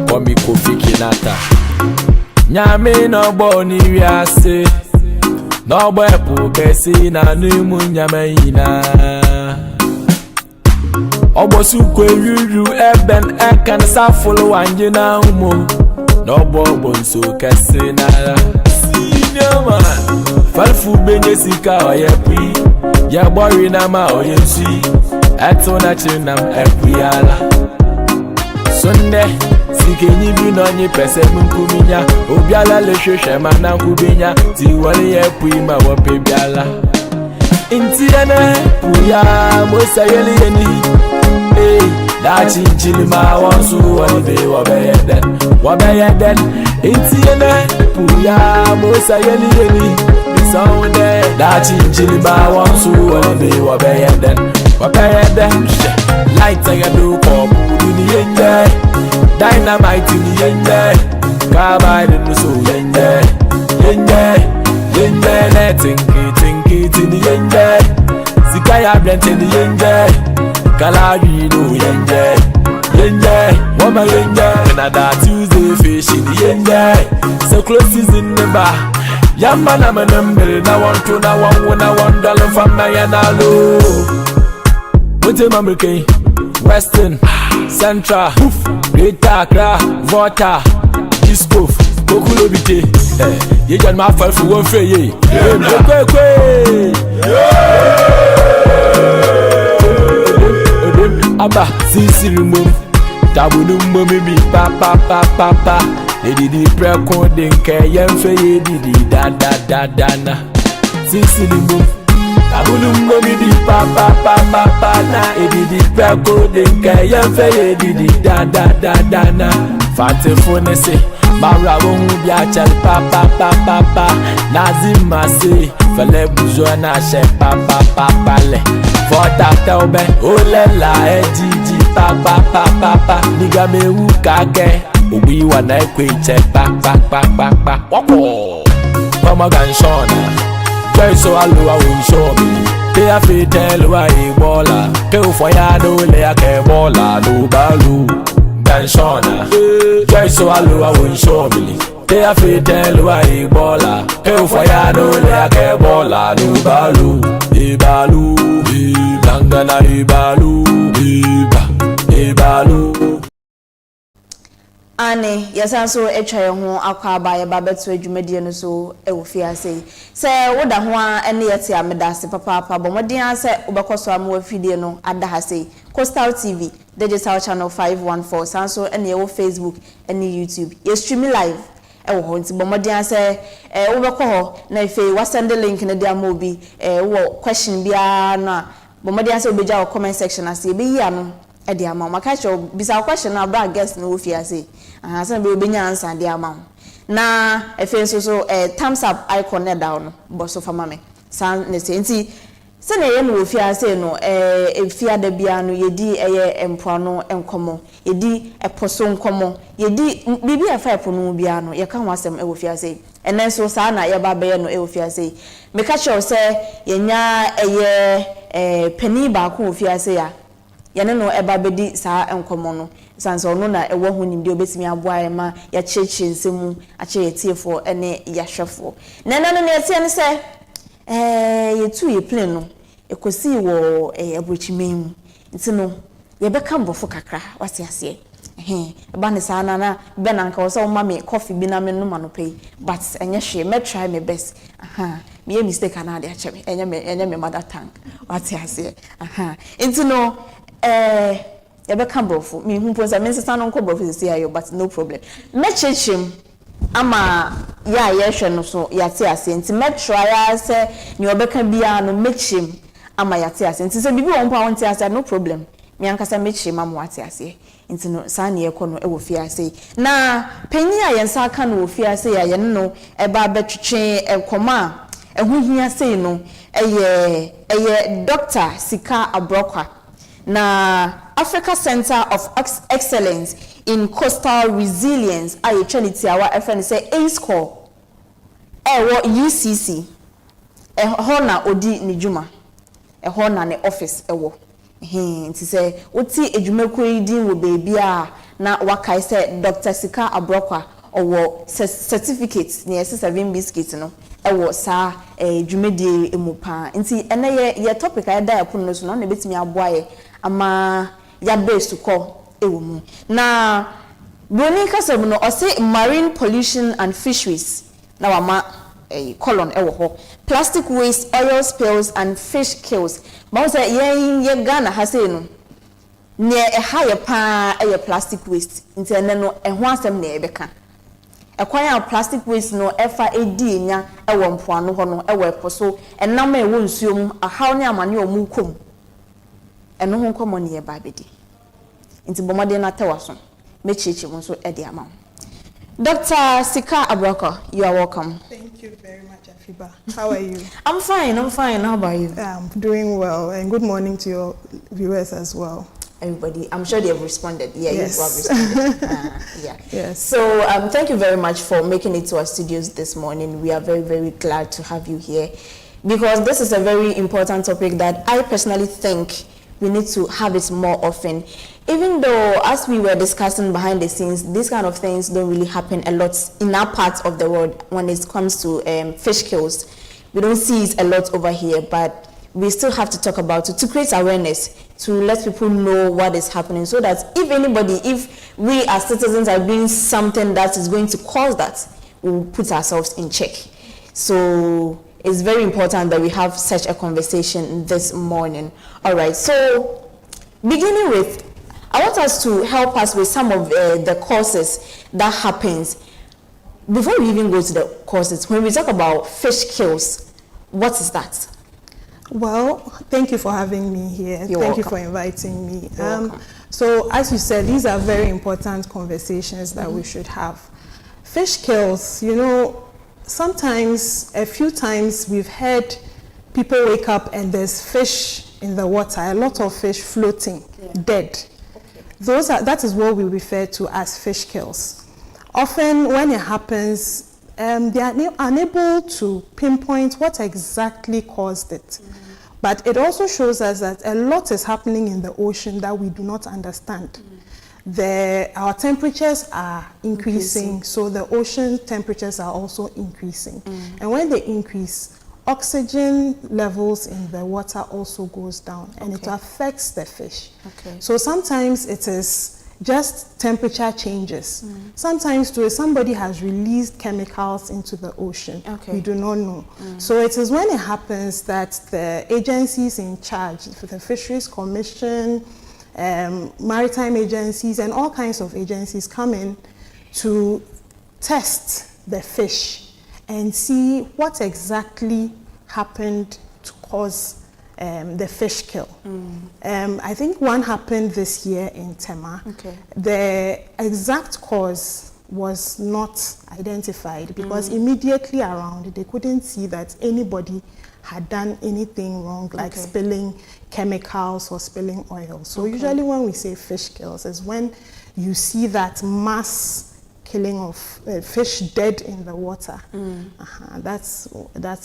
Komi Kofi Kinata Nyame no boni wiase no boy pu kesi na numu nyame ina Obosu kweyuru eben ekan safulu wanjina umo no bobo nso kesi na senior man falfu benye Sika oyepi ya bori na ma oyensi eto na chinam epuyala Sunday Sikenyi bi no nyi pese munkuminya obiala le hwehwe mana nkubenya ti wale ye puima wo pebiala inti ene puya mo sayeli eni da chinchili ma wonsu wale be wo beyeden inti ene puya mo sayeli eni bisonde da chinchili ma wonsu wale be wo beyeden light agado ko budi yenje Dynamite in the end, carbide in the soul, think it in the end. Sika blend in the end, Kalari no yen, woman yen, another Tuesday fish in the end. So close is in the bar. Yamana number, now one to now $1 from my analo. What's a American? Western, Central, Greater Accra, Volta, Disco, Bokulo Bite. You got my fall for one free. Abba, Sisi remove. Tabulu mummy, papa. They did the prayer coding, Kayan Fay, did da. Sisi remove. Abulum gomi di papa na edidi peko de kaya fe edidi da na fate fone se mara won bi a chal papa nazima se fele buzo na she papa le for tata obe olela ejiji papa niga mewu kage obi wa na ekweche papa wapo mama ganshona so alwa won show me they a fit tell why bola ke for ya do le ya ke bola do balu dan shona so alwa won show me they a fit tell why bola ke for ya do le ya ke bola do balu langana balu Ane yasanso etwa ye ho akwaba ye babeto adwumadie no so ewofia sei se woda ho a ene yete amedase papa bomodin ase obekoso am afidie no ada ha sei Coastal TV digital channel 514 sanso ene ye wo Facebook ene YouTube ye stream live ewo ho nti bomodin ase wobekọ ho na ife wa send the link na dia mobi wo question bia na bomodin ase obeja wo comment section ase be yi ano e dia ma maka cho bisa question na bra guest no ofia sei asan be obenya answer dia ma na efe so thumbs up icon na down bo so fama me san ne sei nti se na ye no ofia sei no efia da bia no yedi eye empo no enkomo yedi eposo nkomo yedi bibi afa epo no bia no ye ka ho asem ofia sei enen so sa na ye ba be ye no ofia sei me ka cho se yenya eye pani ba ko ofia sei ya yene no eba bedi saa enkomo no sanso no na ewo ho nimde obetimi aboa ye ma ya cheche nsemu ache yetiefo ene yahwefo nena no ne tie ne se yetu ye plan no ekosi wo abrochimem nti no ye beka mbofo kakra wase ase eba ne saa na be na nka wo so ma me coffee bi na me no manopai but enye hwe me try my best me mistake na ade ache me enye me mother tongue wase ase nti no ebe kambrofo me hu ponsa me sesa no nkobrofo sisi ayo but no problem me chechim ama ya hwe no so yate ase nti me try ase ni obeka bia no mechim ama yate ase nti se bibi won pa won te ase no problem me ankasa mechim ama wate ase nti no sa na yeko no ewo fie ase na panyi a yensa aka no wo fie ase ya yen no eba betwetwe ekoma ehu hia sei no eye Dr. Sika Abrokwah na Africa Center of Excellence in Coastal Resilience aye Trinity our FN say ACECoR ewo UCC ho na odi ni djuma ho na ne office ewo Nti say woti edwumako yi din wo baby a na wakai say Dr. Sika Abrokwah owo certificate ne 7 biscuits no ewo sa edwumedie emu pa nti ene ye topic a da yapo no so na betimi aboaye ama ya base ko ewo mu na Broni kasem no ose marine pollution and fisheries na wama colon ewo ho plastic waste, oil spills and fish kills. But say ye Ghana ha say no ne higher pa plastic waste nti ene no ho asem na ebeka ekwan plastic waste no efa edi nya ewo mpoano ho no ewo eposo enam ewo nsuom ahaw ne amane omu kom eno ho nkomo ne ba bedi nti bomade na tawaso mechichi mo so edi ama. Dr. Sika Abrokwah, you are welcome. Thank you very much, AFIBA. How are you? I'm fine. How about you? I'm doing well, and good morning to your viewers as well. Everybody, I'm sure they have responded. Yeah, yes. You have responded. Yeah. Yes. So, thank you very much for making it to our studios this morning. We are very, very glad to have you here because this is a very important topic that I personally think we need to have it more often. Even though, as we were discussing behind the scenes, these kind of things don't really happen a lot in our part of the world when it comes to fish kills. We don't see it a lot over here, but we still have to talk about it to create awareness, to let people know what is happening, so that if we as citizens are doing something that is going to cause that, we'll put ourselves in check. So it's very important that we have such a conversation this morning. All right, so beginning with, I want us to help us with some of the causes that happens. Before we even go to the causes, when we talk about fish kills, what is that? Well, thank you for having me here. You're thank welcome. you for inviting me. Welcome. So, as you said, these are very important conversations that we should have. Fish kills, you know, sometimes, a few times we've heard people wake up and there's fish in the water, a lot of fish floating, dead. That is what we refer to as fish kills. Often when it happens, they are unable to pinpoint what exactly caused it. But it also shows us that a lot is happening in the ocean that we do not understand. Our temperatures are increasing, so the ocean temperatures are also increasing. And when they increase, oxygen levels in the water also goes down, and it affects the fish. So sometimes it is just temperature changes. Sometimes too, somebody has released chemicals into the ocean. We do not know. So it is when it happens that the agencies in charge, the Fisheries Commission, maritime agencies, and all kinds of agencies come in to test the fish and see what exactly happened to cause the fish kill. I think one happened this year in Tema. The exact cause was not identified because immediately around they couldn't see that anybody had done anything wrong, like spilling chemicals or spilling oil. So usually when we say fish kills is when you see that mass killing of fish dead in the water. That's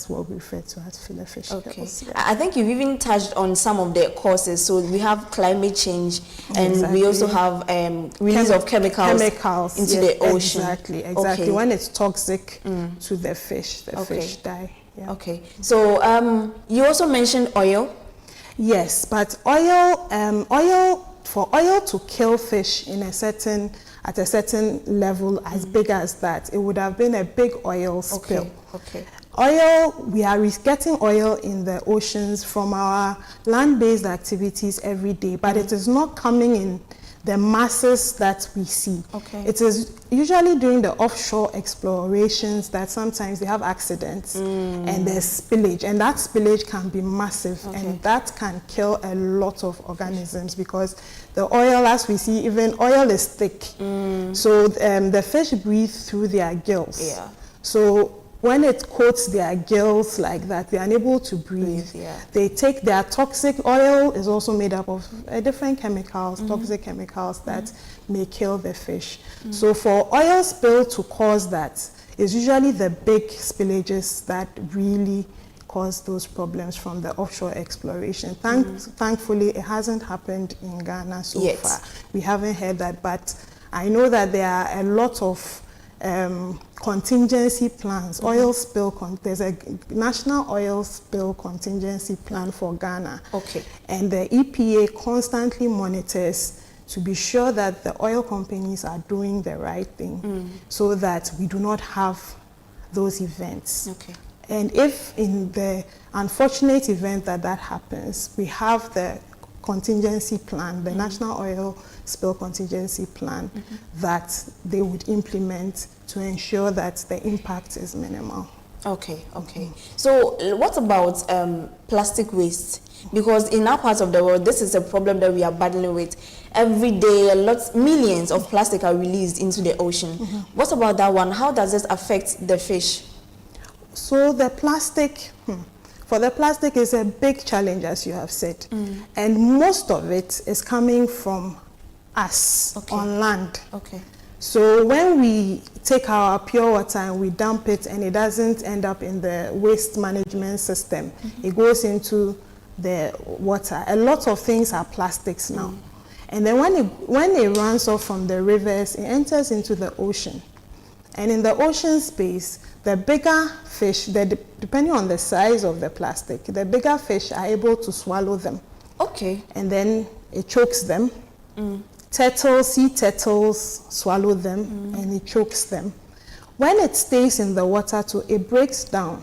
what we refer to as fish kills. I think you've even touched on some of the causes. So we have climate change, and we also have release of chemicals into the ocean. Exactly. When it's toxic to the fish die. So you also mentioned oil. Yes, but oil, for oil to kill fish at a certain level as big as that, it would have been a big oil spill. Oil, we are getting oil in the oceans from our land-based activities every day, but it is not coming in the masses that we see. It is usually during the offshore explorations that sometimes they have accidents and there's spillage, and that spillage can be massive, and that can kill a lot of organisms because the oil, as we see, even oil is thick. So the fish breathe through their gills. So when it coats their gills like that, they are unable to breathe. They take their toxic oil, is also made up of different chemicals, toxic chemicals that may kill the fish. So for oil spill to cause that, is usually the big spillages that really cause those problems from the offshore exploration. Thankfully, it hasn't happened in Ghana so far. We haven't heard that, but I know that there are a lot of contingency plans, oil spill, there's a national oil spill contingency plan for Ghana. Okay. And the EPA constantly monitors to be sure that the oil companies are doing the right thing so that we do not have those events. Okay. And if in the unfortunate event that happens, we have the contingency plan, the National Oil Spill Contingency Plan, that they would implement to ensure that the impact is minimal. Okay, okay. So what about plastic waste? Because in our part of the world, this is a problem that we are battling with. Every day, millions of plastic are released into the ocean. What about that one? How does this affect the fish? So the plastic, for the plastic is a big challenge, as you have said. And most of it is coming from us on land. Okay. So when we take our pure water and we dump it and it doesn't end up in the waste management system, it goes into the water. A lot of things are plastics now. And then when it runs off from the rivers, it enters into the ocean. And in the ocean space, the bigger fish, depending on the size of the plastic, the bigger fish are able to swallow them. Okay. And then it chokes them. Turtles, sea turtles swallow them and it chokes them. When it stays in the water too, it breaks down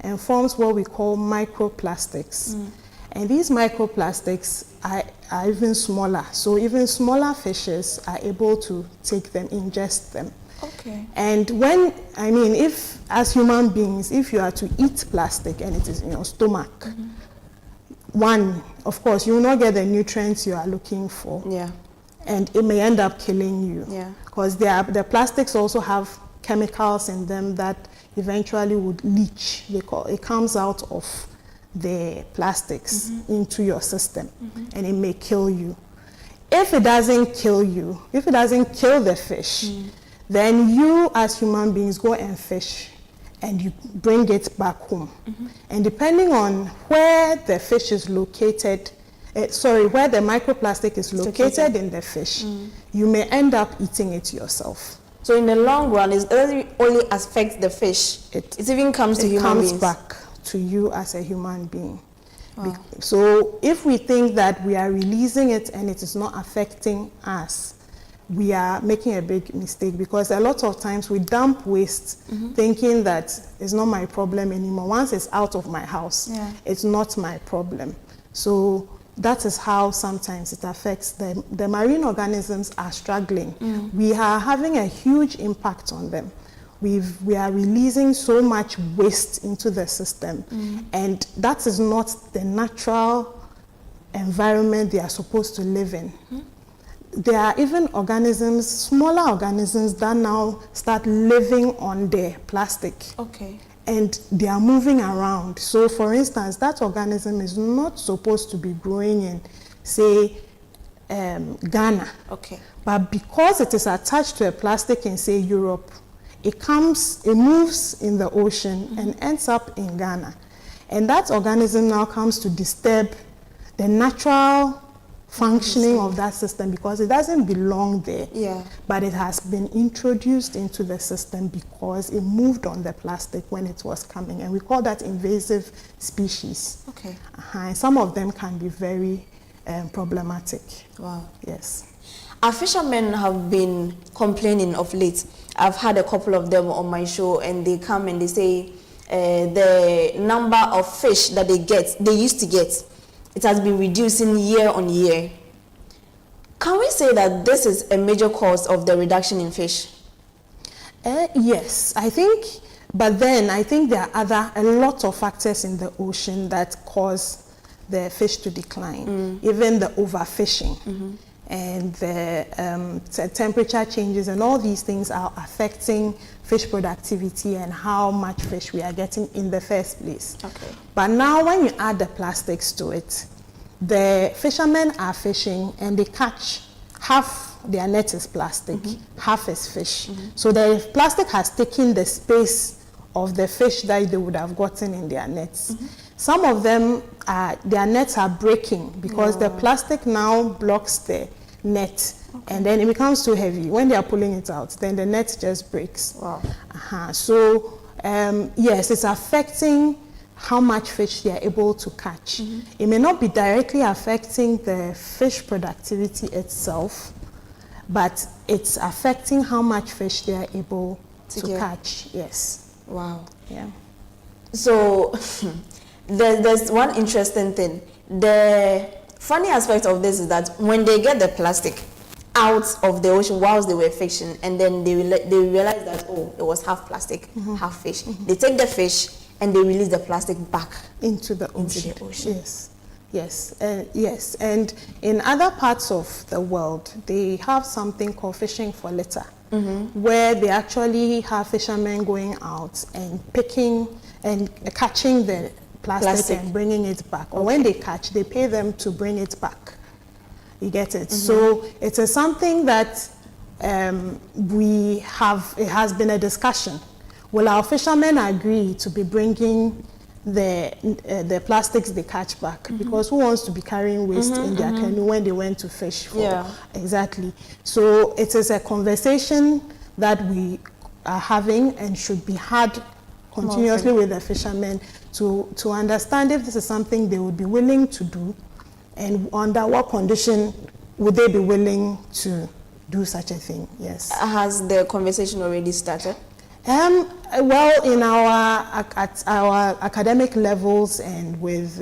and forms what we call microplastics. And these microplastics are even smaller. So even smaller fishes are able to take them, ingest them. Okay. And if as human beings, if you are to eat plastic and it is in your stomach, one, of course, you will not get the nutrients you are looking for. Yeah. And it may end up killing you. Yeah. Because the plastics also have chemicals in them that eventually would leach. It comes out of the plastics into your system and it may kill you. If it doesn't kill you, if it doesn't kill the fish, then you as human beings go and fish and you bring it back home. And depending on where the fish is located, where the microplastic is located in the fish, you may end up eating it yourself. So in the long run, it doesn't only affect the fish, it even comes to human beings. It comes back to you as a human being. Wow. So if we think that we are releasing it and it is not affecting us, we are making a big mistake, because a lot of times we dump waste thinking that it's not my problem anymore. Once it's out of my house, it's not my problem. So that is how sometimes it affects them. The marine organisms are struggling. We are having a huge impact on them. We are releasing so much waste into the system, and that is not the natural environment they are supposed to live in. There are even organisms, smaller organisms, that now start living on the plastic. Okay. And they are moving around. So for instance, that organism is not supposed to be growing in, say, Ghana. Okay. But because it is attached to a plastic in, say, Europe, it moves in the ocean and ends up in Ghana. And that organism now comes to disturb the natural functioning of that system, because it doesn't belong there. Yeah. But it has been introduced into the system because it moved on the plastic when it was coming. And we call that invasive species. Okay. And some of them can be very problematic. Wow. Yes. Our fishermen have been complaining of late. I've had a couple of them on my show, and they come and they say the number of fish that they used to get, it has been reducing year on year. Can we say that this is a major cause of the reduction in fish? Yes, I think, but then I think there are a lot of factors in the ocean that cause the fish to decline, even the overfishing. And the temperature changes, and all these things are affecting fish productivity and how much fish we are getting in the first place. Okay. But now when you add the plastics to it, the fishermen are fishing and they catch half their net is plastic, half is fish. So the plastic has taken the space of the fish that they would have gotten in their nets. Some of them, their nets are breaking because the plastic now blocks the net, and then it becomes too heavy. When they are pulling it out, then the net just breaks. Wow. So yes, it's affecting how much fish they are able to catch. It may not be directly affecting the fish productivity itself, but it's affecting how much fish they are able to catch. Yes. Wow. Yeah. So there's one interesting thing. The funny aspect of this is that when they get the plastic out of the ocean whilst they were fishing, and then they realize that, oh, it was half plastic, half fish. They take the fish and they release the plastic back into the ocean. Yes. Yes, yes, and in other parts of the world, they have something called fishing for litter, where they actually have fishermen going out and picking and catching the plastic and bringing it back. Or when they catch, they pay them to bring it back. You get it? So it is something that it has been a discussion. Will our fishermen agree to be bringing the plastics they catch back? Because who wants to be carrying waste in their canoe when they went to fish for? Exactly. So it is a conversation that we are having and should be had continuously with the fishermen to understand if this is something they would be willing to do, and under what condition would they be willing to do such a thing. Yes. Has the conversation already started? Well, in at our academic levels and with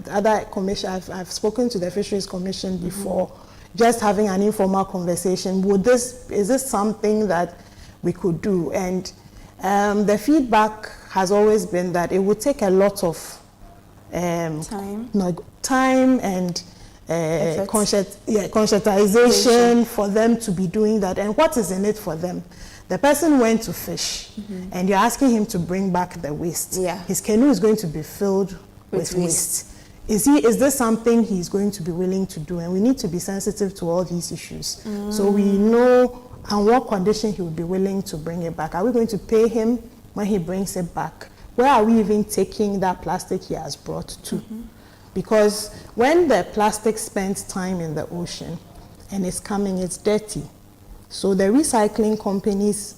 other commission, I've spoken to the Fisheries Commission before, just having an informal conversation. Is this something that we could do? And the feedback has always been that it would take a lot of time and conscientization for them to be doing that. And what is in it for them? The person went to fish, and you're asking him to bring back the waste. His canoe is going to be filled with waste. Is this something he's going to be willing to do? And we need to be sensitive to all these issues. So we know on what condition he would be willing to bring it back. Are we going to pay him when he brings it back? Where are we even taking that plastic he has brought to? Because when the plastic spends time in the ocean and it's coming, it's dirty. So the recycling companies,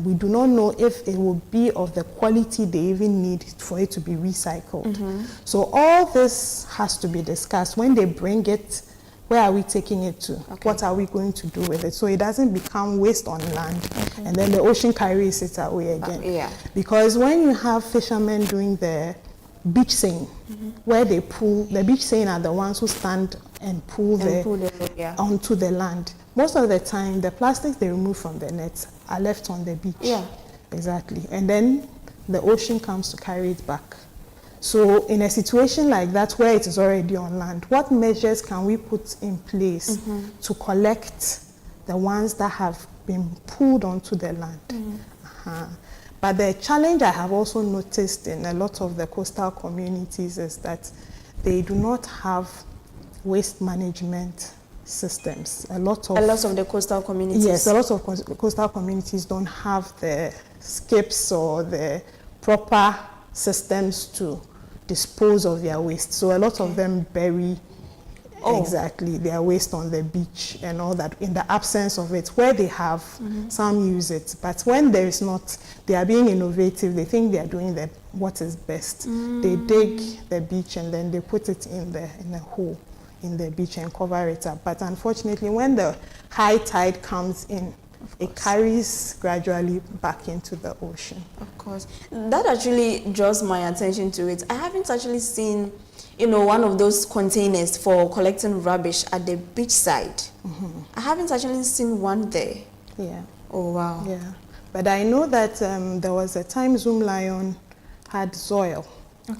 we do not know if it will be of the quality they even need for it to be recycled. So all this has to be discussed. When they bring it, where are we taking it to? What are we going to do with it? So it doesn't become waste on land, and then the ocean carries it away again. Because when you have fishermen doing the beach seine, where they pull, the beach seine are the ones who stand and pull onto the land. Most of the time, the plastics they remove from the nets are left on the beach. Exactly. And then the ocean comes to carry it back. So in a situation like that where it is already on land, what measures can we put in place to collect the ones that have been pulled onto the land? But the challenge I have also noticed in a lot of the coastal communities is that they do not have waste management systems. A lot of the coastal communities. Yes, a lot of coastal communities don't have the skips or the proper systems to dispose of their waste. So a lot of them bury their waste on the beach and all that in the absence of it. Where they have, some use it. But when there is not, they are being innovative. They think they are doing what is best. They dig the beach and then they put it in a hole in the beach and cover it up. But unfortunately, when the high tide comes in, it carries gradually back into the ocean. Of course. That actually draws my attention to it. I haven't actually seen, one of those containers for collecting rubbish at the beach side. I haven't actually seen one there. Yeah. Oh, wow. Yeah. But I know that there was a time Zoom Lion had soil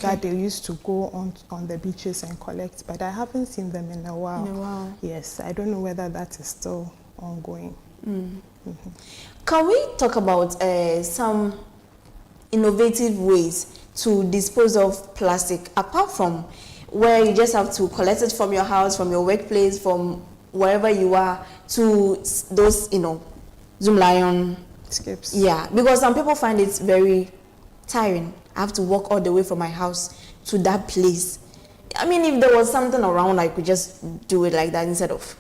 that they used to go on the beaches and collect, but I haven't seen them in a while. Yes, I don't know whether that is still ongoing. Can we talk about some innovative ways to dispose of plastic, apart from where you just have to collect it from your house, from your workplace, from wherever you are, to those, Zoom Lion skips. Yeah, because some people find it very tiring. I have to walk all the way from my house to that place. I mean, if there was something around, I could just do it like that instead of.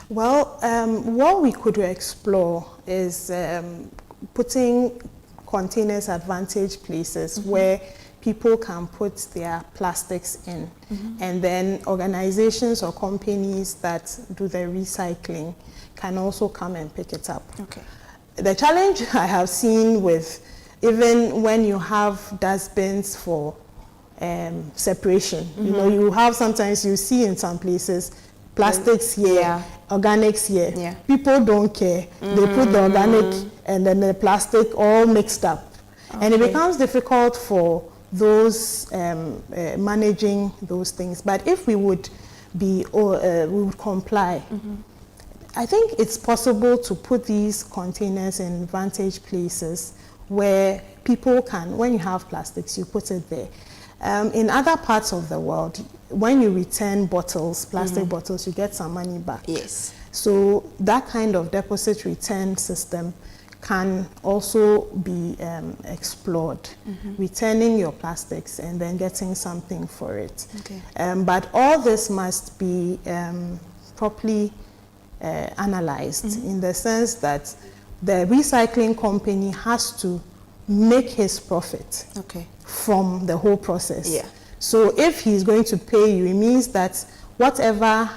Well, what we could explore is putting containers at vantage places where people can put their plastics in, and then organizations or companies that do the recycling can also come and pick it up. Okay. The challenge I have seen with, even when you have dustbins for separation, you know, you have, sometimes you see in some places plastics here, organics here. Yeah. People don't care. They put the organic and then the plastic all mixed up. Okay. And it becomes difficult for those managing those things. But if we would be, we would comply, I think it's possible to put these containers in vantage places where people can, when you have plastics, you put it there. In other parts of the world, when you return bottles, plastic bottles, you get some money back. Yes. So that kind of deposit return system can also be explored, returning your plastics and then getting something for it. Okay. But all this must be properly analyzed in the sense that the recycling company has to make his profit from the whole process. Yeah. So if he's going to pay you, it means that whatever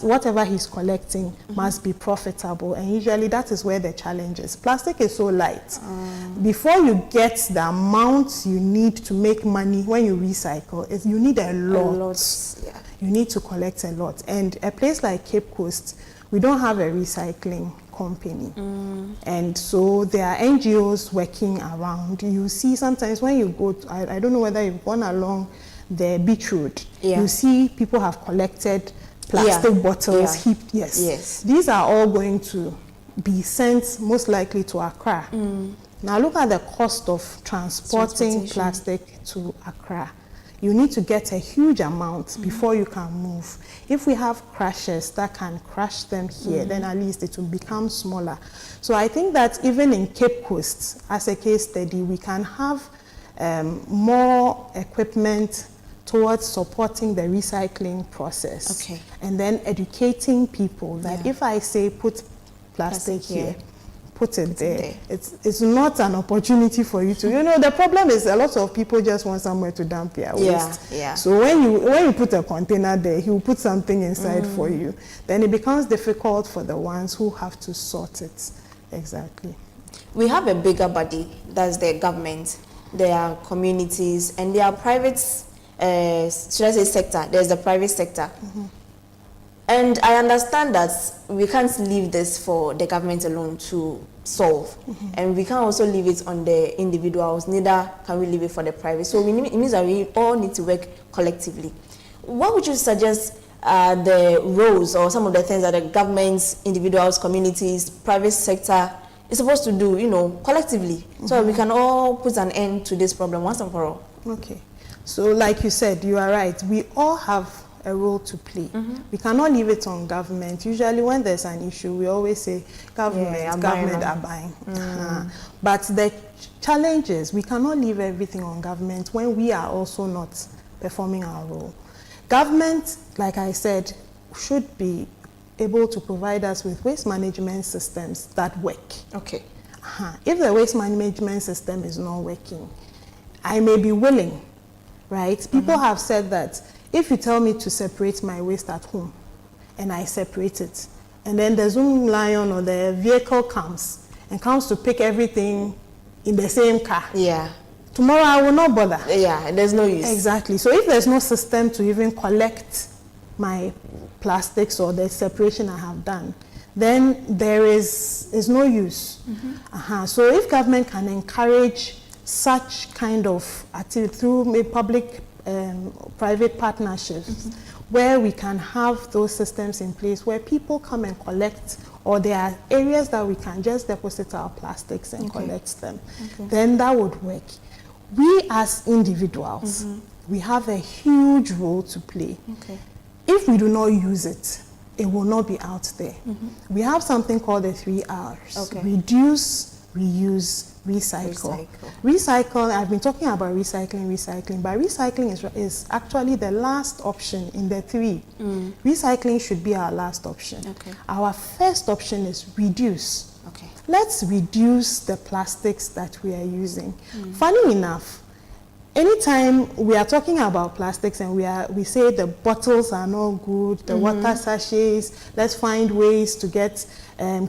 whatever he's collecting must be profitable, and usually that is where the challenge is. Plastic is so light. Before you get the amount you need to make money when you recycle, you need a lot. Yeah. You need to collect a lot. And a place like Cape Coast, we don't have a recycling company. And so there are NGOs working around. You see sometimes when you go to, I don't know whether you've gone along the beach road, you see people have collected plastic bottles heaped. Yes. These are all going to be sent most likely to Accra. Now look at the cost of transporting plastic to Accra. You need to get a huge amount before you can move. If we have crushers that can crush them here, then at least it will become smaller. So I think that even in Cape Coast, as a case study, we can have more equipment towards supporting the recycling process. And then educating people that if I say put plastic here, put it there. It's not an opportunity for you to, you know, the problem is a lot of people just want somewhere to dump their waste. So when you put a container there, he will put something inside for you. Then it becomes difficult for the ones who have to sort it. Exactly. We have a bigger body, that's the government. There are communities and there are private, should I say sector? There's the private sector. And I understand that we can't leave this for the government alone to solve. And we can't also leave it on the individuals, neither can we leave it for the private. So it means that we all need to work collectively. What would you suggest the roles or some of the things that the governments, individuals, communities, private sector is supposed to do, you know, collectively, so we can all put an end to this problem once and for all? Okay. So like you said, you are right. We all have a role to play. We cannot leave it on government. Usually when there's an issue, we always say government are buying. But the challenge is we cannot leave everything on government when we are also not performing our role. Government, like I said, should be able to provide us with waste management systems that work. If the waste management system is not working, I may be willing, right? People have said that if you tell me to separate my waste at home and I separate it, and then the Zoom Lion or the vehicle comes to pick everything in the same car, tomorrow I will not bother. There's no use. Exactly. So if there's no system to even collect my plastics or the separation I have done, then there is no use. So if government can encourage such kind of activity through public private partnerships, where we can have those systems in place where people come and collect, or there are areas that we can just deposit our plastics and collect them, then that would work. We as individuals, we have a huge role to play. If we do not use it, it will not be out there. We have something called the 3 R's. Okay. Reduce, reuse, recycle. Recycle, I've been talking about recycling, but recycling is actually the last option in the 3. Recycling should be our last option. Okay. Our first option is reduce. Okay. Let's reduce the plastics that we are using. Funny enough, anytime we are talking about plastics and we say the bottles are not good, the water sachets, let's find ways to get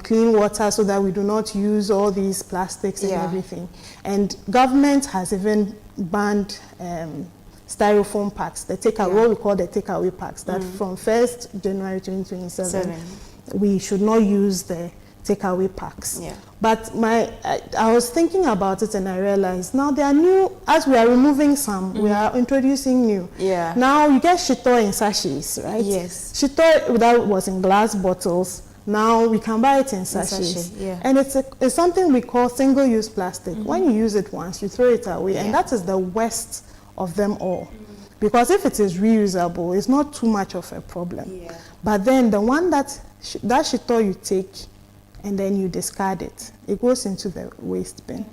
clean water so that we do not use all these plastics and everything. And government has even banned styrofoam packs, what we call the takeaway packs, that from 1st January 2027, we should not use the takeaway packs. But I was thinking about it and I realized now there are new, as we are removing some, we are introducing new. Now you get shito in sachets, right? Yes. Shito that was in glass bottles, now we can buy it in sachets. And it's something we call single-use plastic. When you use it once, you throw it away, and that is the worst of them all. Because if it is reusable, it's not too much of a problem. But then the one that shito you take, and then you discard it. It goes into the waste bin.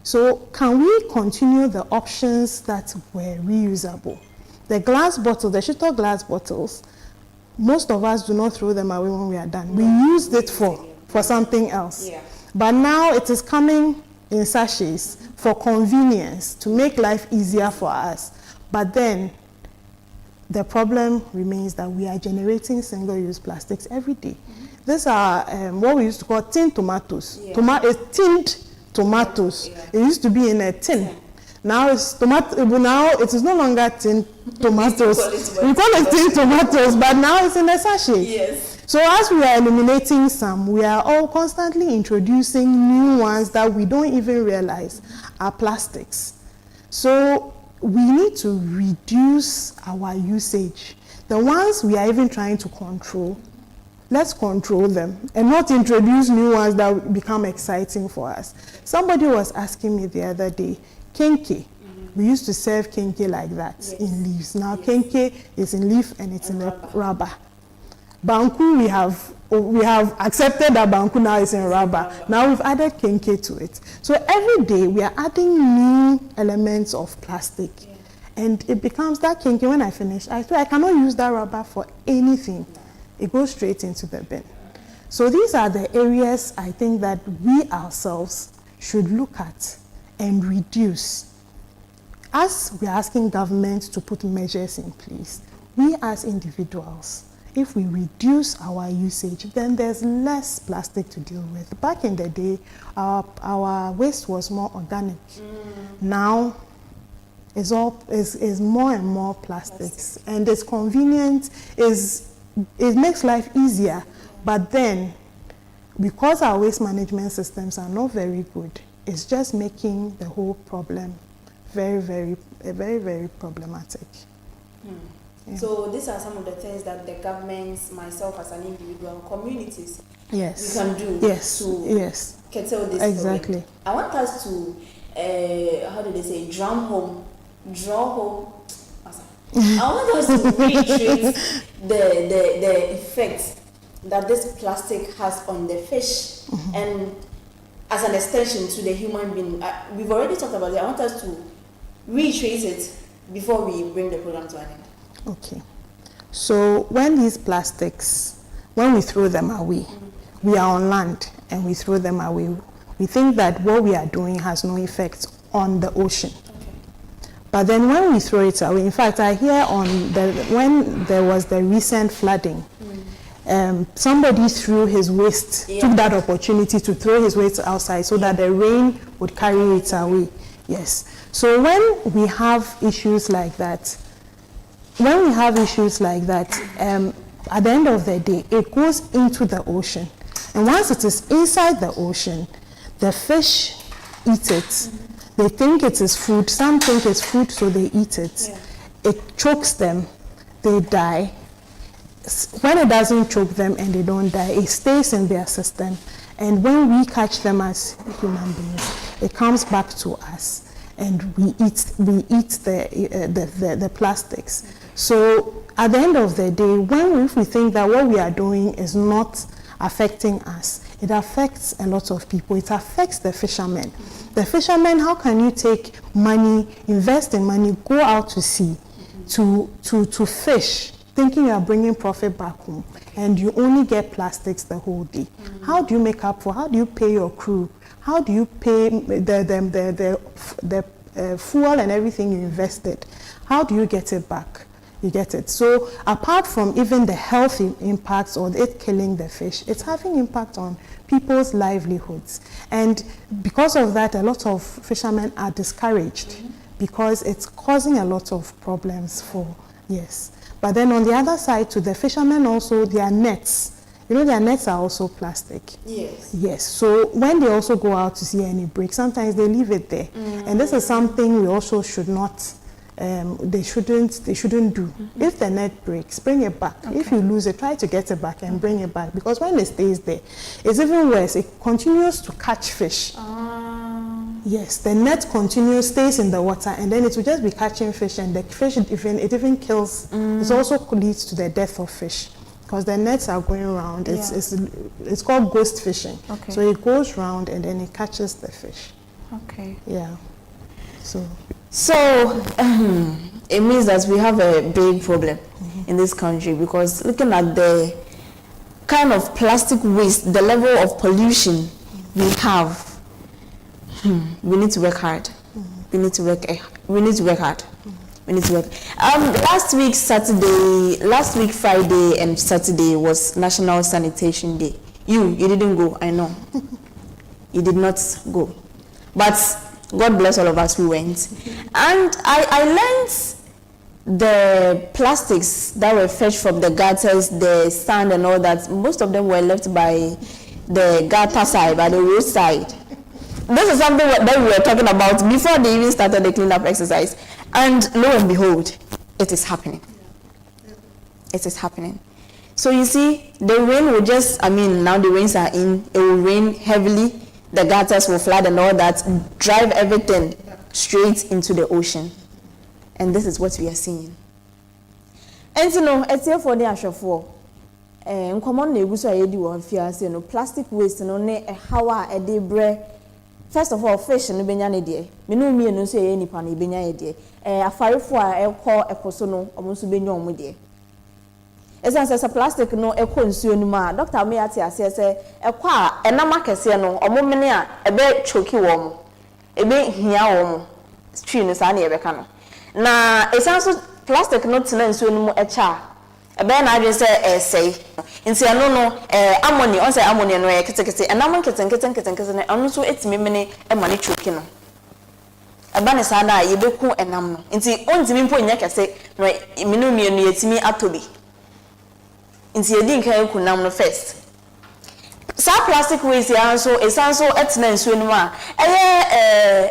So can we continue the options that were reusable? The glass bottle, the shito glass bottles, most of us do not throw them away when we are done. We used it for something else. But now it is coming in sachets for convenience, to make life easier for us. But then the problem remains that we are generating single-use plastics every day. These are what we used to call tin tomatoes. Tinned tomatoes. It used to be in a tin. Now it's now it is no longer tin tomatoes. We call it tin tomatoes, but now it's in a sachet. So as we are eliminating some, we are all constantly introducing new ones that we don't even realize are plastics. So we need to reduce our usage. The ones we are even trying to control, let's control them and not introduce new ones that become exciting for us. Somebody was asking me the other day, kenke. We used to serve kenke like that in leaves. Now kenke is in leaf and it's in a rubber. Banku, we have accepted that banku now is in rubber. Now we've added kenke to it. So every day we are adding new elements of plastic. And it becomes that kenke, when I finish, I cannot use that rubber for anything. It goes straight into the bin. So these are the areas I think that we ourselves should look at and reduce. As we are asking government to put measures in place, we as individuals, if we reduce our usage, then there's less plastic to deal with. Back in the day, our waste was more organic. Now, it's more and more plastics. And it's convenient, it makes life easier, but then because our waste management systems are not very good, it's just making the whole problem very, very problematic. So these are some of the things that the governments, myself as an individual, communities, we can do to curtail this. Exactly. Problem. I want us to, how do they say, draw home. I want us to retrace the effects that this plastic has on the fish and as an extension to the human being. We've already talked about it. I want us to retrace it before we bring the program to an end. Okay. So when these plastics, when we throw them away, we are on land and we throw them away, we think that what we are doing has no effect on the ocean. But then when we throw it away, in fact, I hear when there was the recent flooding, somebody threw his waste, took that opportunity to throw his waste outside so that the rain would carry it away. Yes. So when we have issues like that, at the end of the day, it goes into the ocean. And once it is inside the ocean, the fish eat it. They think it is food. Some think it's food, so they eat it. It chokes them. They die. When it doesn't choke them and they don't die, it stays in their system. And when we catch them as human beings, it comes back to us, and we eat the plastics. So at the end of the day, if we think that what we are doing is not affecting us, it affects a lot of people. It affects the fishermen. The fishermen, how can you take money, invest in money, go out to sea to fish, thinking you are bringing profit back home, and you only get plastics the whole day? How do you make up for? How do you pay your crew? How do you pay the fuel and everything you invested? How do you get it back? You get it. So apart from even the health impacts or it killing the fish, it's having impact on people's livelihoods. And because of that, a lot of fishermen are discouraged because it's causing a lot of problems for, yes. But then on the other side, to the fishermen also, their nets, their nets are also plastic. Yes. Yes. So when they also go out to see any break, sometimes they leave it there. And this is something we also should not, they shouldn't do. If the net breaks, bring it back. Okay. If you lose it, try to get it back and bring it back, because when it stays there, it's even worse. It continues to catch fish. Yes, the net stays in the water, and then it will just be catching fish, and the fish it even kills. It also leads to the death of fish, because the nets are going around. It's called ghost fishing. Okay. So it goes round and then it catches the fish. Okay. Yeah. So it means that we have a big problem in this country, because looking at the kind of plastic waste, the level of pollution we have, we need to work hard. We need to work hard. We need to work. Last week Friday and Saturday was National Sanitation Day. You didn't go, I know. You did not go. But God bless all of us who went. And I learned the plastics that were fetched from the gutters, the sand and all that, most of them were left by the gutter side, by the roadside. This is something that we were talking about before they even started the cleanup exercise. And lo and behold, it is happening. It is happening. So you see, the rain will just, now the rains are in, it will rain heavily, the gutters will flood and all that, drive everything straight into the ocean. And this is what we are seeing. And it's here for the ashafo. Common negus are you plastic waste, how a day bread. First of all, fish and benyane dear. Menu me no say any pan benyane dear. A fire for a call a personal almost benyon with dear. As a plastic no a consumer, Dr. Meatia says a qua a namakasiano or momenia a bit choky warm. A bit here stream is any becano. Na it's also plastic not to so a char. A ben I just say in say no ammonia on say ammonia no ekete and amon kitten and also it's me many a money choking. A ban is ana ye beku enam no nti onti mi mpo nya kese no minu mi enu yetimi atobi nti ye din kan kunam no first sa plastic waste ya so esanso etena nsuo no a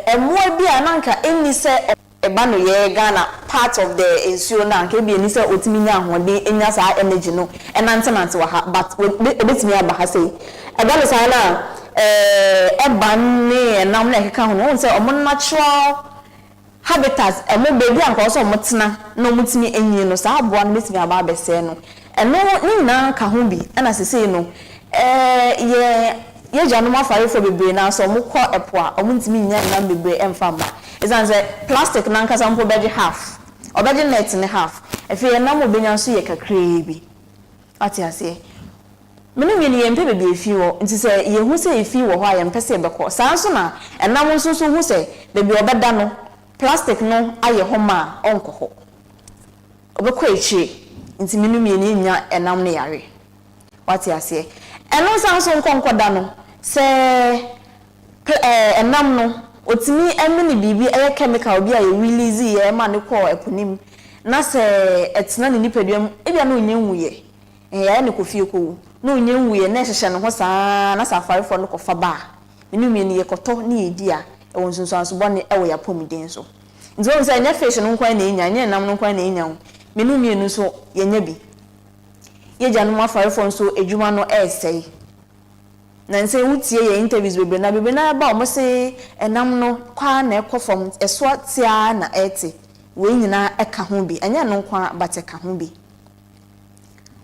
emoa bi ananka eni se Ebano ye Ghana part of the ensure na nke bi eni se otimi nya ahode enya sa energy no enantenante wa ha but obetimi aba ha sei ebalo sa na eban ne enam na ekeka ho no say omo natural habitats emo baby anka so omo tena no mutimi enyi no sa aboa no betimi aba abese no eno ni na ka ho bi na sesei no ye janu ma fare for bebre na so omo kọ epo a omo ntimi nya enam bebre emfa ma. It's a plastic nanka sample beji half or beji net in half. If you are no more so you can crave. What I say, many million people be if you into say you who say if you were why and perceive the course. Sansona and now so who say baby obedano plastic no aye homa uncle. Obekwechi into miniminia and namneari. What I say, and no Sanson concordano say and namno. Otimi emini bibi eye chemical bi a ye release ye ma ne call eponim na se etena ne nipadua e bia no nyenwuye ya ne kofie ko no nyenwuye na hyehye ne ho saa na safari for no kofa ba menumi ne ye koto ne edi a e wonsunso anso bone e wo ya pomiden so nzo won say nya fish no kwan na enya nya nam no kwan na enya menumi no so ye nya bi ye gya no afari for so edwuma no essay na nse wutie ye interviews bebe na ba omo se enam no kwa na ekofom eso tia na eti we nyina eka ho bi anya no kwa bateka ho bi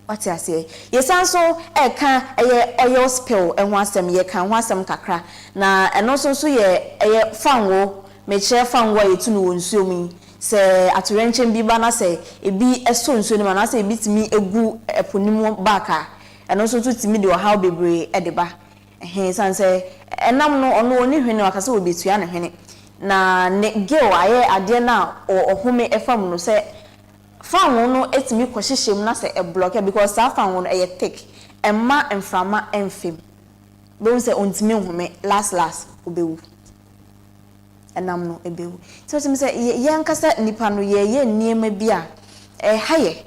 What you say? Yes, also oil spill and one some ye can want some kakra. Na and also so ye fan wo me share fan wo to no nsuo mi. Say at renchen bi ba na say e bi eso nsuo ni ma na say e bi timi egu eponimu baka. And also to timi de how bebre e de ba. San say enam no ono oni hwene wakase obi tua ne hwene. Na ne geo aye ade na ohome efam no say fan no etimi kwahyehyem na se e block because sa fan no e thick emma emframa emfem don se ontimi home last obewu enam no ebewu so timi se ye nkasa nipa no ye niema bia haye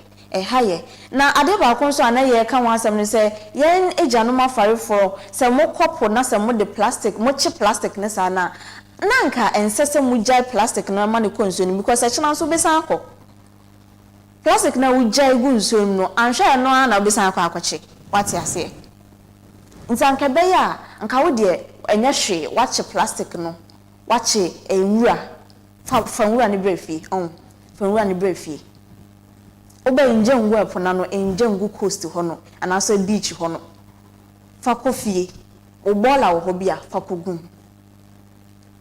na ade ba kon so ana ye ka wansam no se yen egya ma fare for se mo kopo na se mo de plastic mo chi plastic ne sa na nka ensese mo jai plastic na ma ne konso ni because e chena so be san akọ plastic na ujai gu nso no anhwe no na obisan akwa akwache wati ase ntanka be ya nka wo de enya hwe wache plastic no wache enwura fa nwura ne brefi fa nwura ne brefi oba nje ngu epona no nje ngu coast ho no anaso beach ho no fa kofie obola wo ho bia fa kogum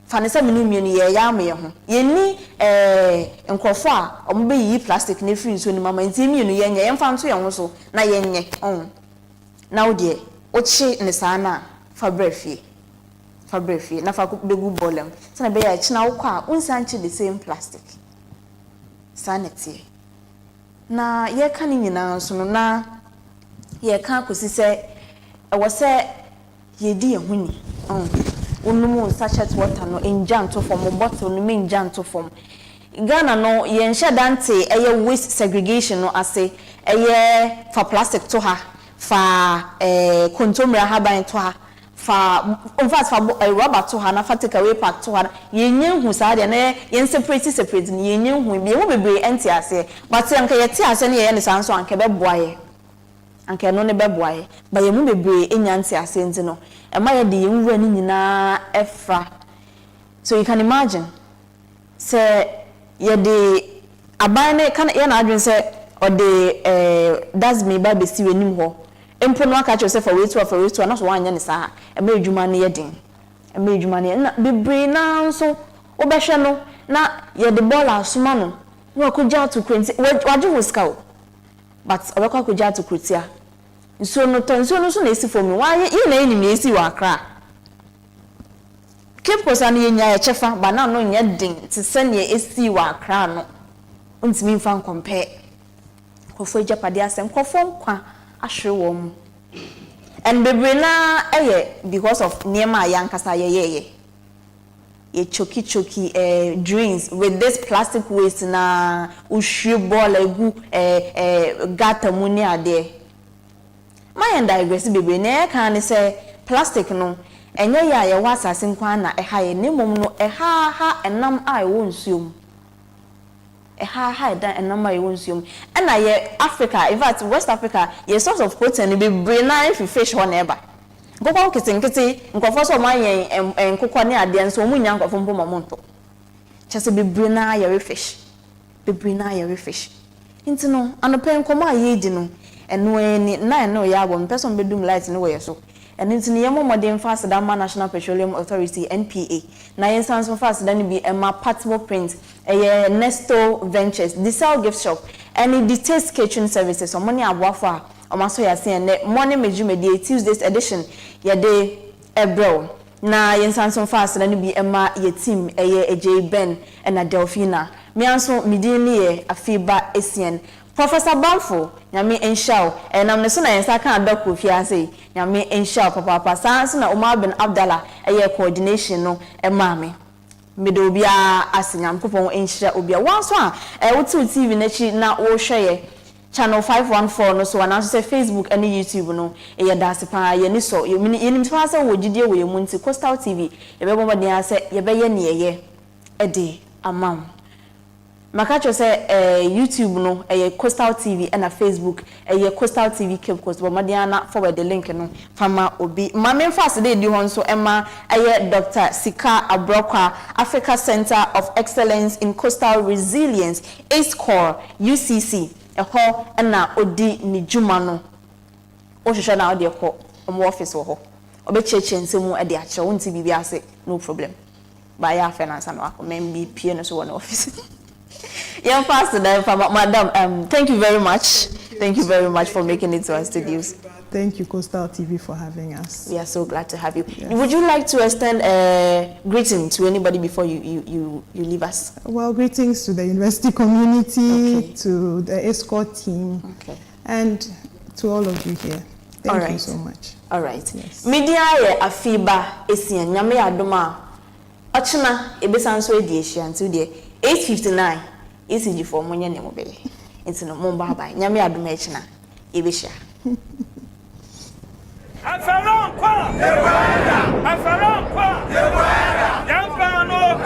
fanisa minu mienu ye ya me ho ye ni nkofo a ombe yi plastic na free nso ni mama nti mienu ye nye yemfa nso ye ho so na ye nye na wo de ochi ne sana fa brefie na fa begu bolem sana be ya china wo kwa unsanchi the same plastic sanity na ye kan nyina so no na ye kan kosi se wo se ye di ye huni Unumu sachet water no enjan to form bottle no mean jan to form Ghana no ye nhye dante waste segregation no ase for plastic to ha fa kontomra haban to ha fa in fact fa rubber to ha na fa take away pack to ha ye nyenhu sa de na ye separate ni ye nyenhu bi wo bebre enti ase but anka ye ti ase ne ye ne sanso anka be boaye anka no ne be boaye ba ye mu bebre enyanti ase enti no ema ye de nwura ni nyina efra so you can imagine say ye de abane kan ye na adwen say o de that's me ba be si wenim ho empo no aka che say for wait to na so wanya ne sa ema edwuma ne ye den ema edwuma ne na bebre na so wo be hwe no na ye de ball asoma no wo akogya to kwenti waje ho ska o but obekọ akogya to krutia nso no so na esi for me why ye na enim na esi wa akra keep kosa na yenya ya chefa ba na no nya din ti se na esi wa akra no untimi mfa compare kofo japade asem kofo nkwa ahwe wo mu and bebre na because of niema yankasa ye choki drinks with this plastic waste na uhwe ball egu gata mu ni ade my digress bebre na kan say plastic no enye ya ye wasase nkwa na ehaye ne mom no ha enam a ewo nsuom ha dan enam a ewo nsuom na ye Africa in fact West Africa ye source of protein bebre na if fish ho na eba nkokọ kiti nkofo so man yen nkokọ ne ade nso mu nya nkofo mpo mamonto chese bebre na ye fish nti no anopen koma ye di no eno eni na eno ya bo person bedum light no we so and nti ne yemo modern fast da National Petroleum Authority NPA na yen sans fast da ni bi ema patmo print Nesto Ventures Diesel gift shop and the taste kitchen services so money aboafo a omaso ya se ne morning mejumedi Tuesdays edition ye de ebro na yen sans fast da ni bi ema ye team AJ Ben and Delphina me anso midini ye AFIBA ESSIEN Professor Bamfo nyame enshao nam ne so na yensa kan adoko fiase nyame enshao papa sans na Umar bin Abdallah coordination no maame medo obia asinyam kopon enhira obia wanso a wotu TV na chi na wo hweye channel 514 no so na so Facebook and YouTube no dase pa ye ni so yenim fa se wo gidie wo yemu nti Coastal TV bebo modin ase ye be ye ne ye ede amam makacho se YouTube no Coastal TV and Facebook Coastal TV Cape Coast bo madiana forward the link no fama obi mame fast dey di hon so emma Dr. Sika Abrokwah Africa Center of Excellence in Coastal Resilience ACECoR UCC ɛhɔ ɛna odi ne dwuma no o hwehwɛ na odi ɛkɔ ɔmo office wɔ hɔ ɔbɛkyerɛkyerɛ nsɛm ɛde akyerɛ wo nti bibi ase no problem ba ya finance na akɔ membi pie no so wɔ na office yeah fast madam thank you very much for making it to our studios. Thank you, Coastal TV, for having us. We are so glad to have you. Yes. Would you like to extend a greeting to anybody before you leave us? Well, greetings to the university community, to the ACECoR team, and to all of you here. Thank you so much. All right. Yes. Media AFIBA ESSIEN nyame adoma ochina ebesanso ediation until the 8:59 ECG for monye ne mobile. It's no mo bye nyame adoma echina ebehia. Afarankwa! Afarankwa! Yampano!